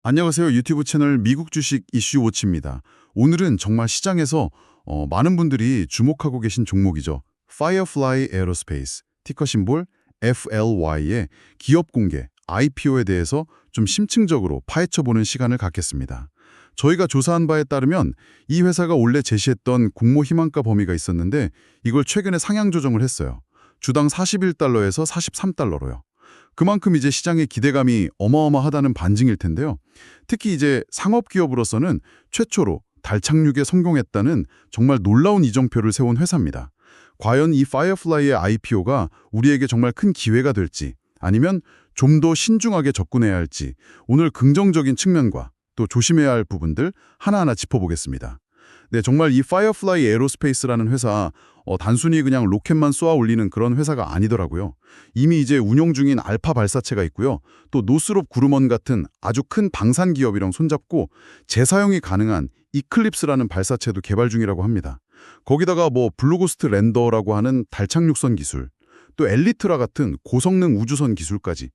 안녕하세요. 유튜브 채널 미국 주식 이슈 워치입니다. 오늘은 정말 시장에서 많은 분들이 주목하고 계신 종목이죠. Firefly Aerospace, 티커 심볼 FLY의 기업 공개, IPO에 대해서 좀 심층적으로 파헤쳐보는 시간을 갖겠습니다. 저희가 조사한 바에 따르면 이 회사가 원래 제시했던 공모 희망가 범위가 있었는데 이걸 최근에 상향 조정을 했어요. 주당 41달러에서 43달러로요. 그만큼 이제 시장의 기대감이 어마어마하다는 반증일 텐데요. 특히 이제 상업기업으로서는 최초로 달 착륙에 성공했다는 정말 놀라운 이정표를 세운 회사입니다. 과연 이 파이어플라이의 IPO가 우리에게 정말 큰 기회가 될지 아니면 좀 더 신중하게 접근해야 할지 오늘 긍정적인 측면과 또 조심해야 할 부분들 하나하나 짚어보겠습니다. 네, 정말 이 파이어플라이 에어로스페이스라는 회사 단순히 그냥 로켓만 쏘아 올리는 그런 회사가 아니더라고요. 이미 이제 운용 중인 알파 발사체가 있고요. 또 노스롭 그루먼 같은 아주 큰 방산 기업이랑 손잡고 재사용이 가능한 이클립스라는 발사체도 개발 중이라고 합니다. 거기다가 블루고스트 랜더라고 하는 달 착륙선 기술, 또 엘리트라 같은 고성능 우주선 기술까지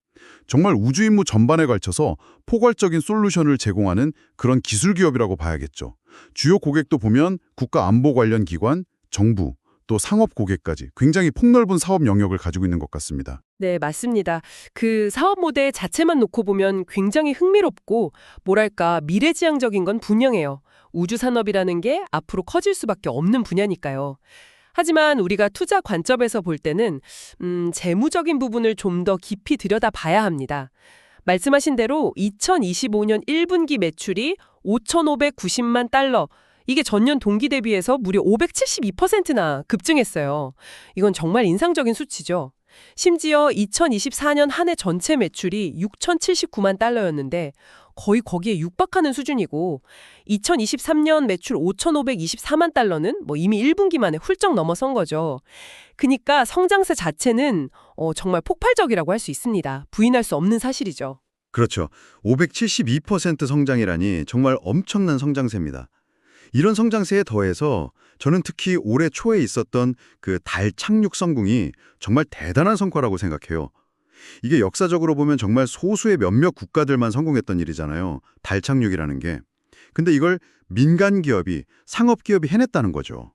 정말 우주 임무 전반에 걸쳐서 포괄적인 솔루션을 제공하는 그런 기술 기업이라고 봐야겠죠. 주요 고객도 보면 국가 안보 관련 기관, 정부, 또 상업 고객까지 굉장히 폭넓은 사업 영역을 가지고 있는 것 같습니다. 네, 맞습니다. 그 사업 모델 자체만 놓고 보면 굉장히 흥미롭고 뭐랄까 미래지향적인 건 분명해요. 우주 산업이라는 게 앞으로 커질 수밖에 없는 분야니까요. 하지만 우리가 투자 관점에서 볼 때는 재무적인 부분을 좀 더 깊이 들여다봐야 합니다. 말씀하신 대로 2025년 1분기 매출이 5,590만 달러, 이게 전년 동기 대비해서 무려 572%나 급증했어요. 이건 정말 인상적인 수치죠. 심지어 2024년 한 해 전체 매출이 6,079만 달러였는데 거의 거기에 육박하는 수준이고 2023년 매출 5,524만 달러는 이미 1분기 만에 훌쩍 넘어선 거죠. 그러니까 성장세 자체는 정말 폭발적이라고 할 수 있습니다. 부인할 수 없는 사실이죠. 그렇죠. 572% 성장이라니 정말 엄청난 성장세입니다. 이런 성장세에 더해서 저는 특히 올해 초에 있었던 그 달 착륙 성공이 정말 대단한 성과라고 생각해요. 이게 역사적으로 보면 정말 소수의 몇몇 국가들만 성공했던 일이잖아요. 달 착륙이라는 게. 근데 이걸 민간 기업이, 상업 기업이 해냈다는 거죠.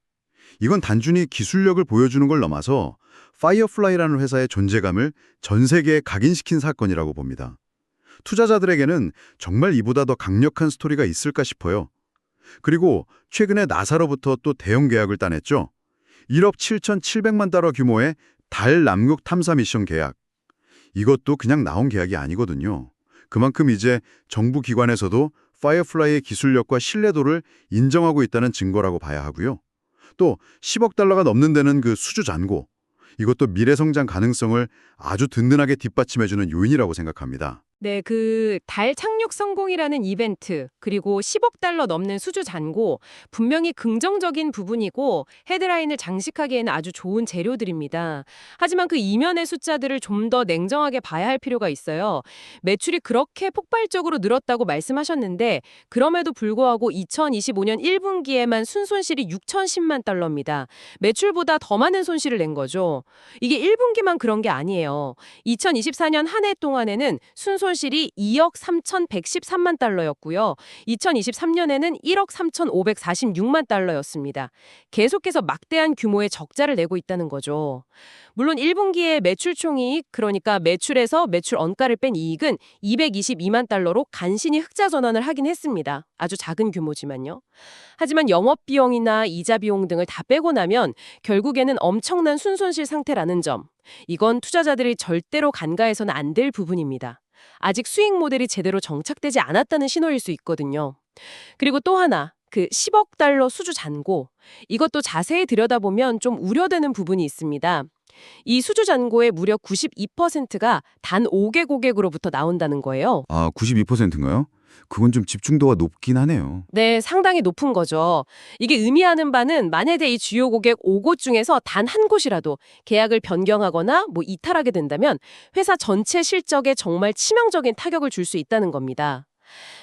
이건 단순히 기술력을 보여주는 걸 넘어서 파이어플라이라는 회사의 존재감을 전 세계에 각인시킨 사건이라고 봅니다. 투자자들에게는 정말 이보다 더 강력한 스토리가 있을까 싶어요. 그리고 최근에 나사로부터 또 대형 계약을 따냈죠. 1억 7,700만 달러 규모의 달 남극 탐사 미션 계약. 이것도 그냥 나온 계약이 아니거든요. 그만큼 이제 정부 기관에서도 파이어플라이의 기술력과 신뢰도를 인정하고 있다는 증거라고 봐야 하고요. 또 10억 달러가 넘는 데는 그 수주 잔고. 이것도 미래 성장 가능성을 아주 든든하게 뒷받침해주는 요인이라고 생각합니다. 네, 그 달 착륙 성공이라는 이벤트, 그리고 10억 달러 넘는 수주 잔고, 분명히 긍정적인 부분이고 헤드라인을 장식하기에는 아주 좋은 재료들입니다. 하지만 그 이면의 숫자들을 좀 더 냉정하게 봐야 할 필요가 있어요. 매출이 그렇게 폭발적으로 늘었다고 말씀하셨는데 그럼에도 불구하고 2025년 1분기에만 순손실이 6,010만 달러입니다. 매출보다 더 많은 손실을 낸 거죠. 이게 1분기만 그런 게 아니에요. 2024년 한 해 동안에는 순손실이 2억 3,113만 달러였고요. 2023년에는 1억 3,546만 달러였습니다. 계속해서 막대한 규모의 적자를 내고 있다는 거죠. 물론 1분기에 매출 총이익, 그러니까 매출에서 매출 원가를 뺀 이익은 222만 달러로 간신히 흑자 전환을 하긴 했습니다. 아주 작은 규모지만요. 하지만 영업비용이나 이자 비용 등을 다 빼고 나면 결국에는 엄청난 순손실 상태라는 점. 이건 투자자들이 절대로 간과해서는 안 될 부분입니다. 아직 수익 모델이 제대로 정착되지 않았다는 신호일 수 있거든요. 그리고 또 하나, 그 10억 달러 수주 잔고. 이것도 자세히 들여다보면 좀 우려되는 부분이 있습니다. 이 수주 잔고의 무려 92%가 단 5개 고객으로부터 나온다는 거예요. 아, 92%인가요? 그건 좀 집중도가 높긴 하네요. 네, 상당히 높은 거죠. 이게 의미하는 바는 만약에 이 주요 고객 5곳 중에서 단 한 곳이라도 계약을 변경하거나 이탈하게 된다면 회사 전체 실적에 정말 치명적인 타격을 줄 수 있다는 겁니다.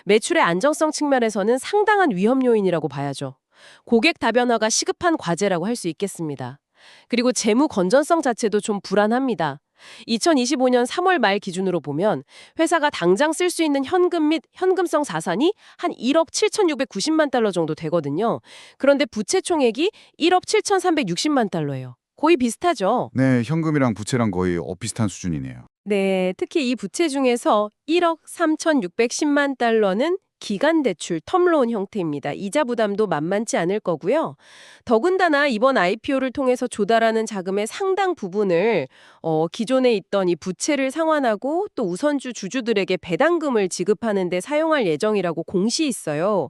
매출의 안정성 측면에서는 상당한 위험 요인이라고 봐야죠. 고객 다변화가 시급한 과제라고 할 수 있겠습니다. 그리고 재무 건전성 자체도 좀 불안합니다. 2025년 3월 말 기준으로 보면 회사가 당장 쓸 수 있는 현금 및 현금성 자산이 한 1억 7,690만 달러 정도 되거든요. 그런데 부채 총액이 1억 7,360만 달러예요. 거의 비슷하죠. 네, 현금이랑 부채랑 거의 비슷한 수준이네요. 네, 특히 이 부채 중에서 1억 3,610만 달러는 기간 대출 텀론 형태입니다. 이자 부담도 만만치 않을 거고요. 더군다나 이번 IPO를 통해서 조달하는 자금의 상당 부분을 기존에 있던 이 부채를 상환하고 또 우선주 주주들에게 배당금을 지급하는 데 사용할 예정이라고 공시 있어요.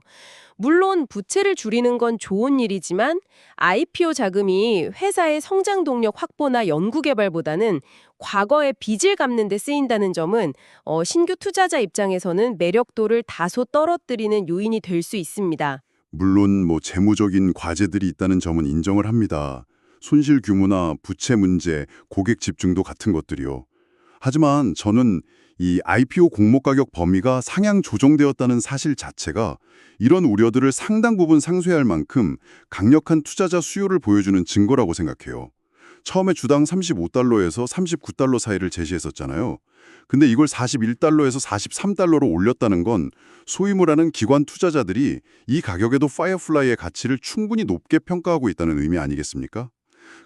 물론 부채를 줄이는 건 좋은 일이지만 IPO 자금이 회사의 성장 동력 확보나 연구 개발보다는 과거의 빚을 갚는 데 쓰인다는 점은 신규 투자자 입장에서는 매력도를 다소 떨어뜨리는 요인이 될 수 있습니다. 물론 재무적인 과제들이 있다는 점은 인정을 합니다. 손실 규모나 부채 문제, 고객 집중도 같은 것들이요. 하지만 저는 이 IPO 공모 가격 범위가 상향 조정되었다는 사실 자체가 이런 우려들을 상당 부분 상쇄할 만큼 강력한 투자자 수요를 보여주는 증거라고 생각해요. 처음에 주당 35달러에서 39달러 사이를 제시했었잖아요. 근데 이걸 41달러에서 43달러로 올렸다는 건 소위 말하는 기관 투자자들이 이 가격에도 파이어플라이의 가치를 충분히 높게 평가하고 있다는 의미 아니겠습니까?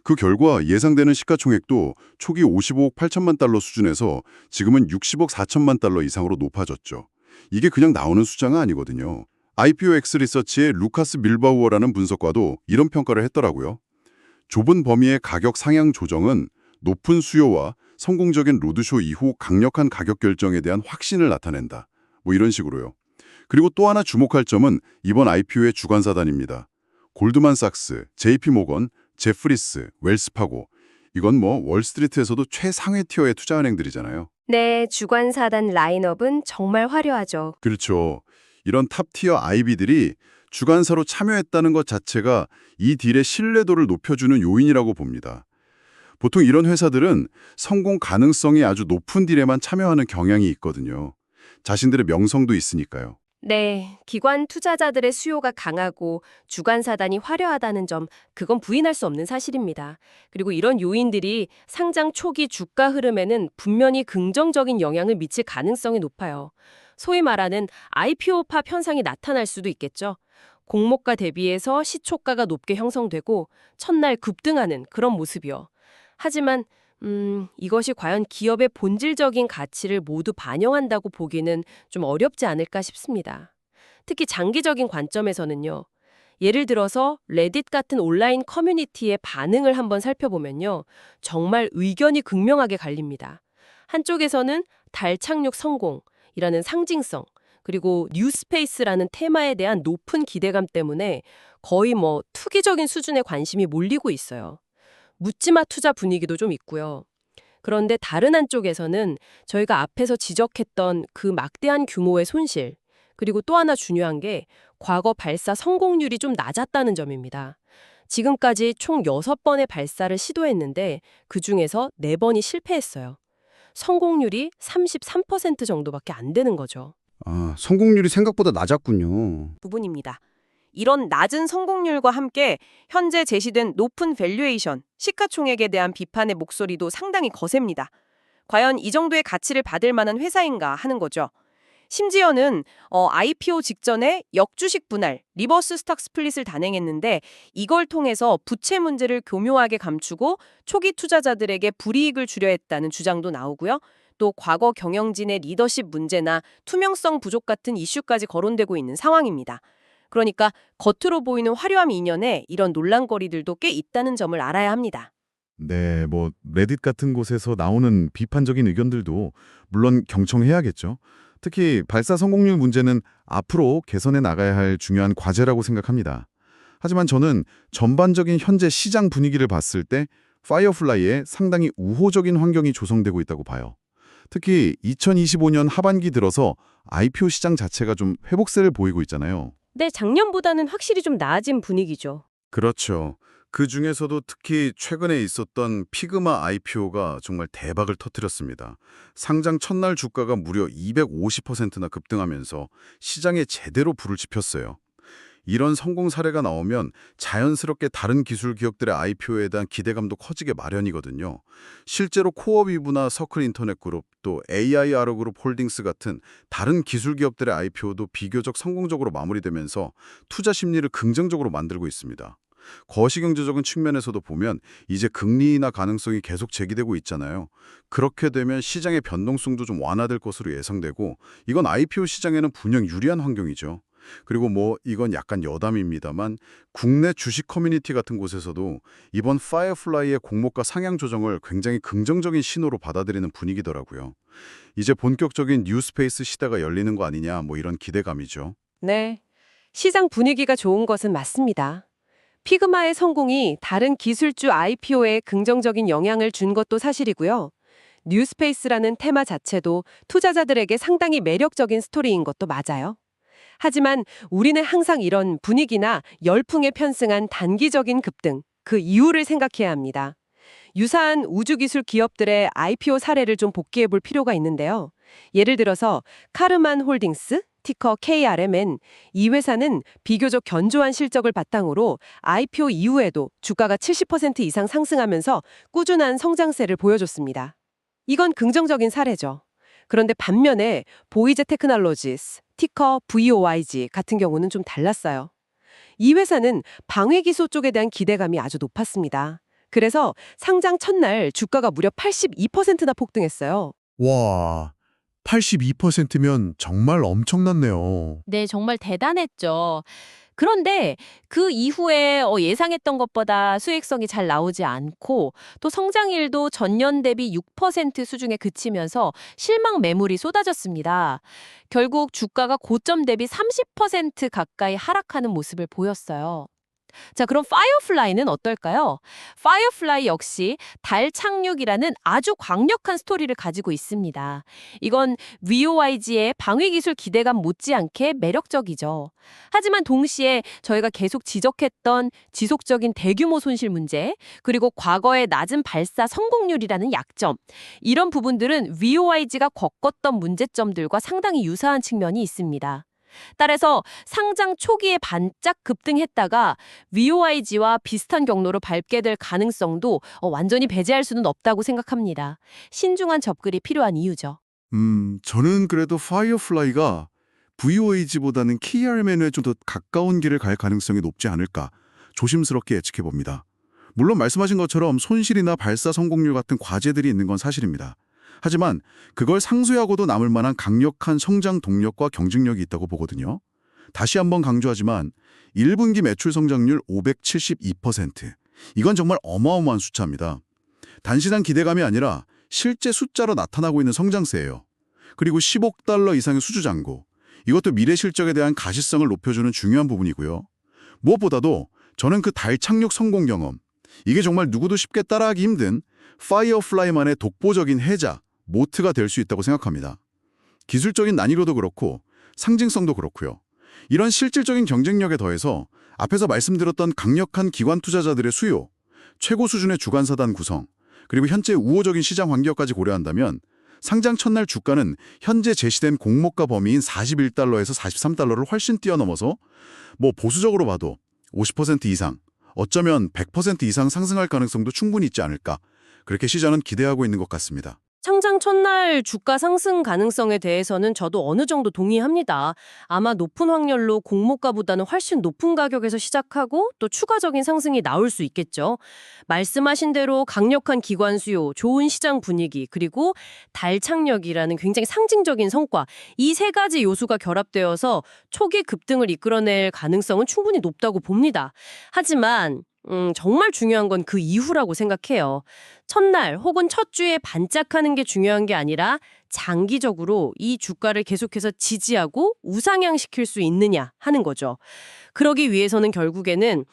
그 결과 예상되는 시가총액도 초기 55억 8천만 달러 수준에서 지금은 60억 4천만 달러 이상으로 높아졌죠. 이게 그냥 나오는 숫자가 아니거든요. IPO X리서치의 루카스 밀바우어라는 분석가도 이런 평가를 했더라고요. 좁은 범위의 가격 상향 조정은 높은 수요와 성공적인 로드쇼 이후 강력한 가격 결정에 대한 확신을 나타낸다. 이런 식으로요. 그리고 또 하나 주목할 점은 이번 IPO의 주관사단입니다. 골드만삭스, JP모건, 제프리스, 웰스파고. 이건 월스트리트에서도 최상위 티어의 투자은행들이잖아요. 네, 주관사단 라인업은 정말 화려하죠. 그렇죠. 이런 탑티어 IB들이 주관사로 참여했다는 것 자체가 이 딜의 신뢰도를 높여주는 요인이라고 봅니다. 보통 이런 회사들은 성공 가능성이 아주 높은 딜에만 참여하는 경향이 있거든요. 자신들의 명성도 있으니까요. 네, 기관 투자자들의 수요가 강하고 주관사단이 화려하다는 점, 그건 부인할 수 없는 사실입니다. 그리고 이런 요인들이 상장 초기 주가 흐름에는 분명히 긍정적인 영향을 미칠 가능성이 높아요. 소위 말하는 IPO 팝 현상이 나타날 수도 있겠죠. 공모가 대비해서 시초가가 높게 형성되고 첫날 급등하는 그런 모습이요. 하지만 이것이 과연 기업의 본질적인 가치를 모두 반영한다고 보기는 좀 어렵지 않을까 싶습니다. 특히 장기적인 관점에서는요. 예를 들어서 레딧 같은 온라인 커뮤니티의 반응을 한번 살펴보면요. 정말 의견이 극명하게 갈립니다. 한쪽에서는 달 착륙 성공이라는 상징성, 그리고 뉴스페이스라는 테마에 대한 높은 기대감 때문에 거의 투기적인 수준의 관심이 몰리고 있어요. 묻지마 투자 분위기도 좀 있고요. 그런데 다른 한쪽에서는 저희가 앞에서 지적했던 그 막대한 규모의 손실, 그리고 또 하나 중요한 게 과거 발사 성공률이 좀 낮았다는 점입니다. 지금까지 총 6번의 발사를 시도했는데 그중에서 4번이 실패했어요. 성공률이 33% 정도밖에 안 되는 거죠. 아, 성공률이 생각보다 낮았군요. 부분입니다. 이런 낮은 성공률과 함께 현재 제시된 높은 밸류에이션, 시가총액에 대한 비판의 목소리도 상당히 거셉니다. 과연 이 정도의 가치를 받을 만한 회사인가 하는 거죠. 심지어는 IPO 직전에 역주식 분할, 리버스 스탁 스플릿을 단행했는데 이걸 통해서 부채 문제를 교묘하게 감추고 초기 투자자들에게 불이익을 주려 했다는 주장도 나오고요. 또 과거 경영진의 리더십 문제나 투명성 부족 같은 이슈까지 거론되고 있는 상황입니다. 그러니까 겉으로 보이는 화려함 이면에 이런 논란거리들도 꽤 있다는 점을 알아야 합니다. 네, 레딧 같은 곳에서 나오는 비판적인 의견들도 물론 경청해야겠죠. 특히 발사 성공률 문제는 앞으로 개선해 나가야 할 중요한 과제라고 생각합니다. 하지만 저는 전반적인 현재 시장 분위기를 봤을 때 파이어플라이에 상당히 우호적인 환경이 조성되고 있다고 봐요. 특히 2025년 하반기 들어서 IPO 시장 자체가 좀 회복세를 보이고 있잖아요. 네, 작년보다는 확실히 좀 나아진 분위기죠. 그렇죠. 그 중에서도 특히 최근에 있었던 피그마 IPO가 정말 대박을 터뜨렸습니다. 상장 첫날 주가가 무려 250%나 급등하면서 시장에 제대로 불을 지폈어요. 이런 성공 사례가 나오면 자연스럽게 다른 기술 기업들의 IPO에 대한 기대감도 커지게 마련이거든요. 실제로 코어위브나 서클 인터넷 그룹, 또 AIR 그룹 홀딩스 같은 다른 기술 기업들의 IPO도 비교적 성공적으로 마무리되면서 투자 심리를 긍정적으로 만들고 있습니다. 거시경제적인 측면에서도 보면 이제 금리 인하 가능성이 계속 제기되고 있잖아요. 그렇게 되면 시장의 변동성도 좀 완화될 것으로 예상되고 이건 IPO 시장에는 분명 유리한 환경이죠. 그리고 이건 약간 여담입니다만 국내 주식 커뮤니티 같은 곳에서도 이번 파이어플라이의 공모가 상향 조정을 굉장히 긍정적인 신호로 받아들이는 분위기더라고요. 이제 본격적인 뉴스페이스 시대가 열리는 거 아니냐 이런 기대감이죠. 네. 시장 분위기가 좋은 것은 맞습니다. 피그마의 성공이 다른 기술주 IPO에 긍정적인 영향을 준 것도 사실이고요. 뉴스페이스라는 테마 자체도 투자자들에게 상당히 매력적인 스토리인 것도 맞아요. 하지만 우리는 항상 이런 분위기나 열풍에 편승한 단기적인 급등, 그 이유를 생각해야 합니다. 유사한 우주기술 기업들의 IPO 사례를 좀 복기해 볼 필요가 있는데요. 예를 들어서 카르만 홀딩스, 티커 KRMN, 이 회사는 비교적 견조한 실적을 바탕으로 IPO 이후에도 주가가 70% 이상 상승하면서 꾸준한 성장세를 보여줬습니다. 이건 긍정적인 사례죠. 그런데 반면에 보이제 테크놀로지스, 티커 VOYG 같은 경우는 좀 달랐어요. 이 회사는 방위기소 쪽에 대한 기대감이 아주 높았습니다. 그래서 상장 첫날 주가가 무려 82%나 폭등했어요. 와, 82%면 정말 엄청났네요. 네, 정말 대단했죠. 그런데 그 이후에 예상했던 것보다 수익성이 잘 나오지 않고 또 성장률도 전년 대비 6% 수준에 그치면서 실망 매물이 쏟아졌습니다. 결국 주가가 고점 대비 30% 가까이 하락하는 모습을 보였어요. 자, 그럼 파이어플라이는 어떨까요? 파이어플라이 역시 달 착륙이라는 아주 강력한 스토리를 가지고 있습니다. 이건 VOYG의 방위기술 기대감 못지않게 매력적이죠. 하지만 동시에 저희가 계속 지적했던 지속적인 대규모 손실 문제, 그리고 과거의 낮은 발사 성공률이라는 약점, 이런 부분들은 VOYG가 겪었던 문제점들과 상당히 유사한 측면이 있습니다. 따라서 상장 초기에 반짝 급등했다가 VOYG와 비슷한 경로로 밟게 될 가능성도 완전히 배제할 수는 없다고 생각합니다. 신중한 접근이 필요한 이유죠. 저는 그래도 파이어플라이가 VOAG보다는 KRMN에 좀 더 가까운 길을 갈 가능성이 높지 않을까 조심스럽게 예측해 봅니다. 물론 말씀하신 것처럼 손실이나 발사 성공률 같은 과제들이 있는 건 사실입니다. 하지만 그걸 상쇄하고도 남을 만한 강력한 성장 동력과 경쟁력이 있다고 보거든요. 다시 한번 강조하지만 1분기 매출 성장률 572%. 이건 정말 어마어마한 숫자입니다. 단시간 기대감이 아니라 실제 숫자로 나타나고 있는 성장세예요. 그리고 10억 달러 이상의 수주 잔고. 이것도 미래 실적에 대한 가시성을 높여주는 중요한 부분이고요. 무엇보다도 저는 그 달 착륙 성공 경험, 이게 정말 누구도 쉽게 따라하기 힘든 파이어플라이만의 독보적인 해자, 모트가 될 수 있다고 생각합니다. 기술적인 난이도도 그렇고 상징성도 그렇고요. 이런 실질적인 경쟁력에 더해서 앞에서 말씀드렸던 강력한 기관 투자자들의 수요, 최고 수준의 주관사단 구성, 그리고 현재 우호적인 시장 환경까지 고려한다면 상장 첫날 주가는 현재 제시된 공모가 범위인 41달러에서 43달러를 훨씬 뛰어넘어서 보수적으로 봐도 50% 이상, 어쩌면 100% 이상 상승할 가능성도 충분히 있지 않을까, 그렇게 시장은 기대하고 있는 것 같습니다. 상장 첫날 주가 상승 가능성에 대해서는 저도 어느 정도 동의합니다. 아마 높은 확률로 공모가보다는 훨씬 높은 가격에서 시작하고 또 추가적인 상승이 나올 수 있겠죠. 말씀하신 대로 강력한 기관 수요, 좋은 시장 분위기, 그리고 달 착륙이라는 굉장히 상징적인 성과, 이 세 가지 요소가 결합되어서 초기 급등을 이끌어낼 가능성은 충분히 높다고 봅니다. 하지만 정말 중요한 건 그 이후라고 생각해요. 첫날 혹은 첫 주에 반짝하는 게 중요한 게 아니라 장기적으로 이 주가를 계속해서 지지하고 우상향시킬 수 있느냐 하는 거죠. 그러기 위해서는 결국에는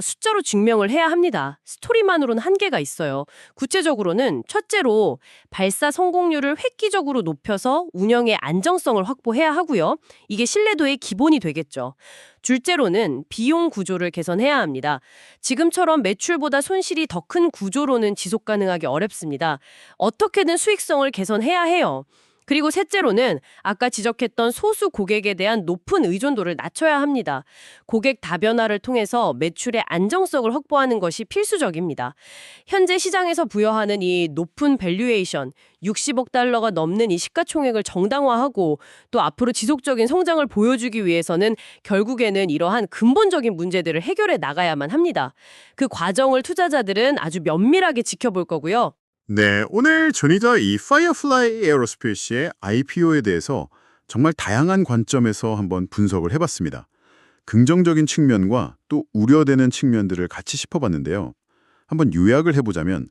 숫자로 증명을 해야 합니다. 스토리만으로는 한계가 있어요. 구체적으로는 첫째로 발사 성공률을 획기적으로 높여서 운영의 안정성을 확보해야 하고요. 이게 신뢰도의 기본이 되겠죠. 둘째로는 비용 구조를 개선해야 합니다. 지금처럼 매출보다 손실이 더 큰 구조로는 지속 가능하기 어렵습니다. 어떻게든 수익성을 개선해야 해요. 그리고 셋째로는 아까 지적했던 소수 고객에 대한 높은 의존도를 낮춰야 합니다. 고객 다변화를 통해서 매출의 안정성을 확보하는 것이 필수적입니다. 현재 시장에서 부여하는 이 높은 밸류에이션, 60억 달러가 넘는 이 시가총액을 정당화하고 또 앞으로 지속적인 성장을 보여주기 위해서는 결국에는 이러한 근본적인 문제들을 해결해 나가야만 합니다. 그 과정을 투자자들은 아주 면밀하게 지켜볼 거고요. 네, 오늘 전이자 이 파이어플라이 에어로스페이스의 IPO에 대해서 정말 다양한 관점에서 한번 분석을 해봤습니다. 긍정적인 측면과 또 우려되는 측면들을 같이 짚어봤는데요. 한번 요약을 해보자면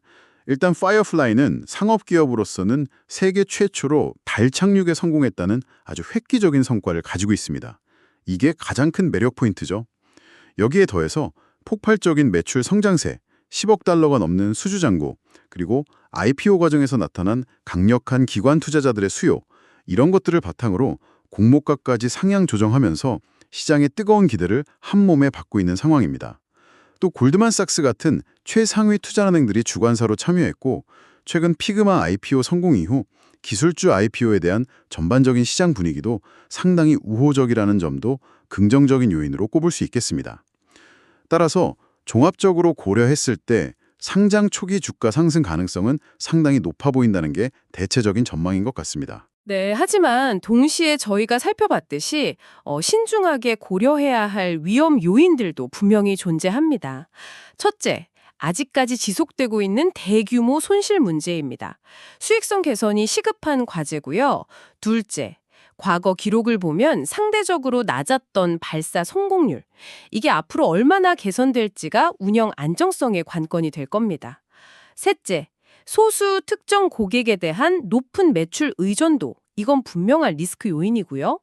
일단 파이어플라이는 상업기업으로서는 세계 최초로 달 착륙에 성공했다는 아주 획기적인 성과를 가지고 있습니다. 이게 가장 큰 매력 포인트죠. 여기에 더해서 폭발적인 매출 성장세, 10억 달러가 넘는 수주 잔고, 그리고 IPO 과정에서 나타난 강력한 기관 투자자들의 수요, 이런 것들을 바탕으로 공모가까지 상향 조정하면서 시장의 뜨거운 기대를 한몸에 받고 있는 상황입니다. 또 골드만삭스 같은 최상위 투자은행들이 주관사로 참여했고 최근 피그마 IPO 성공 이후 기술주 IPO에 대한 전반적인 시장 분위기도 상당히 우호적이라는 점도 긍정적인 요인으로 꼽을 수 있겠습니다. 따라서 종합적으로 고려했을 때 상장 초기 주가 상승 가능성은 상당히 높아 보인다는 게 대체적인 전망인 것 같습니다. 네, 하지만 동시에 저희가 살펴봤듯이 신중하게 고려해야 할 위험 요인들도 분명히 존재합니다. 첫째, 아직까지 지속되고 있는 대규모 손실 문제입니다. 수익성 개선이 시급한 과제고요. 둘째, 과거 기록을 보면 상대적으로 낮았던 발사 성공률. 이게 앞으로 얼마나 개선될지가 운영 안정성의 관건이 될 겁니다. 셋째, 소수 특정 고객에 대한 높은 매출 의존도. 이건 분명한 리스크 요인이고요.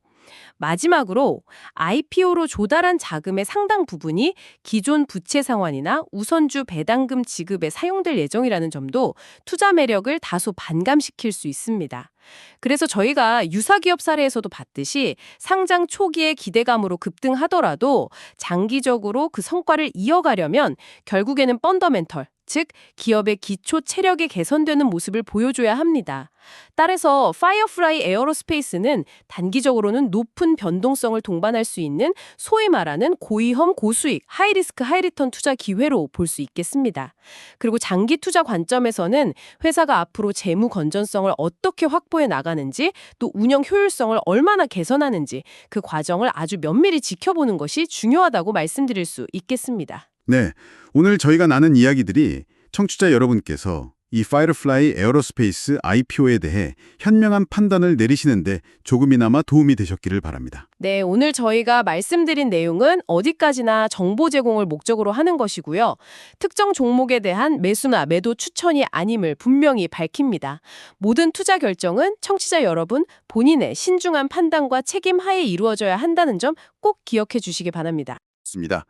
마지막으로 IPO로 조달한 자금의 상당 부분이 기존 부채 상환이나 우선주 배당금 지급에 사용될 예정이라는 점도 투자 매력을 다소 반감시킬 수 있습니다. 그래서 저희가 유사기업 사례에서도 봤듯이 상장 초기의 기대감으로 급등하더라도 장기적으로 그 성과를 이어가려면 결국에는 펀더멘털, 즉 기업의 기초 체력이 개선되는 모습을 보여줘야 합니다. 따라서 파이어플라이 에어로스페이스는 단기적으로는 높은 변동성을 동반할 수 있는 소위 말하는 고위험 고수익, 하이리스크 하이리턴 투자 기회로 볼 수 있겠습니다. 그리고 장기 투자 관점에서는 회사가 앞으로 재무 건전성을 어떻게 확보해 나가는지 또 운영 효율성을 얼마나 개선하는지 그 과정을 아주 면밀히 지켜보는 것이 중요하다고 말씀드릴 수 있겠습니다. 네, 오늘 저희가 나눈 이야기들이 청취자 여러분께서 이 파이어플라이 에어로스페이스 IPO에 대해 현명한 판단을 내리시는데 조금이나마 도움이 되셨기를 바랍니다. 네, 오늘 저희가 말씀드린 내용은 어디까지나 정보 제공을 목적으로 하는 것이고요. 특정 종목에 대한 매수나 매도 추천이 아님을 분명히 밝힙니다. 모든 투자 결정은 청취자 여러분 본인의 신중한 판단과 책임 하에 이루어져야 한다는 점 꼭 기억해 주시기 바랍니다. 맞습니다.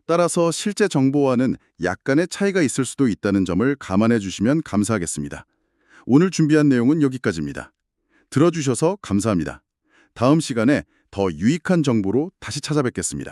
따라서 실제 정보와는 약간의 차이가 있을 수도 있다는 점을 감안해 주시면 감사하겠습니다. 오늘 준비한 내용은 여기까지입니다. 들어주셔서 감사합니다. 다음 시간에 더 유익한 정보로 다시 찾아뵙겠습니다.